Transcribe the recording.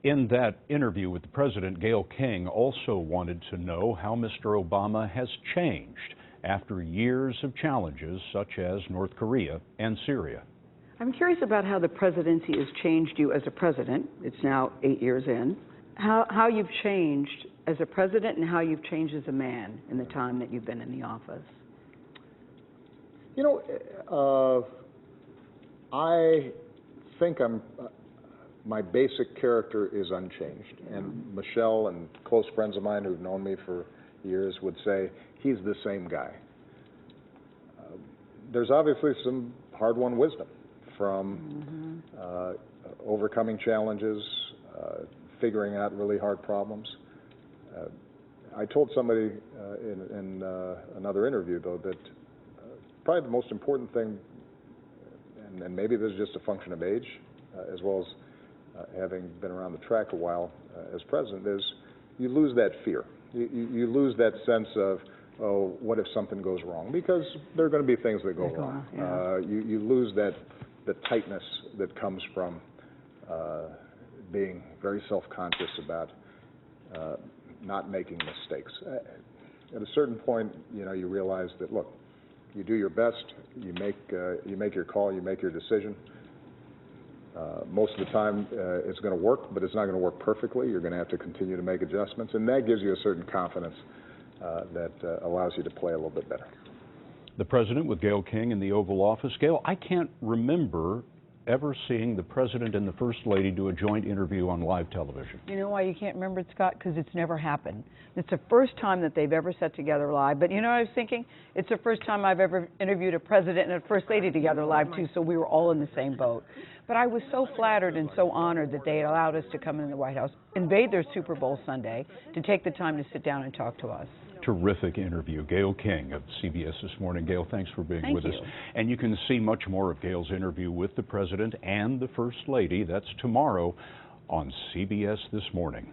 In that interview with the president, Gayle King also wanted to know how Mr. Obama has changed after years of challenges such as North Korea and Syria. I'm curious about how the presidency has changed you as a president. It's now 8 years in. How you've changed as a president and how you've changed as a man in the time that you've been in the office. You know, I think my basic character is unchanged. And Michelle and close friends of mine who've known me for years would say, he's the same guy. There's obviously some hard-won wisdom from overcoming challenges, figuring out really hard problems. I told somebody in another interview, though, that probably the most important thing, and maybe this is just a function of age, as well as having been around the track a while as president, is you lose that fear. You lose that sense of, oh, what if something goes wrong? Because there are going to be things that go wrong. Yeah. You lose the tightness that comes from being very self-conscious about not making mistakes. At a certain point, you know, you realize that, look, you do your best, you make your call, you make your decision. Most of the time, it's going to work, but it's not going to work perfectly. You're going to have to continue to make adjustments, and that gives you a certain confidence that allows you to play a little bit better. The president with Gayle King in the Oval Office. Gayle, I can't remember ever seeing the president and the first lady do a joint interview on live television. You know why you can't remember it, Scott? Because it's never happened. It's the first time that they've ever sat together live. But you know what I was thinking? It's the first time I've ever interviewed a president and a first lady together live, too, so we were all in the same boat. But I was so flattered and so honored that they allowed us to come into the White House, invade their Super Bowl Sunday, to take the time to sit down and talk to us. Terrific interview. Gayle King of CBS This Morning. Gayle, thanks for being with us. And you can see much more of Gayle's interview with the president and the first lady. That's tomorrow on CBS This Morning.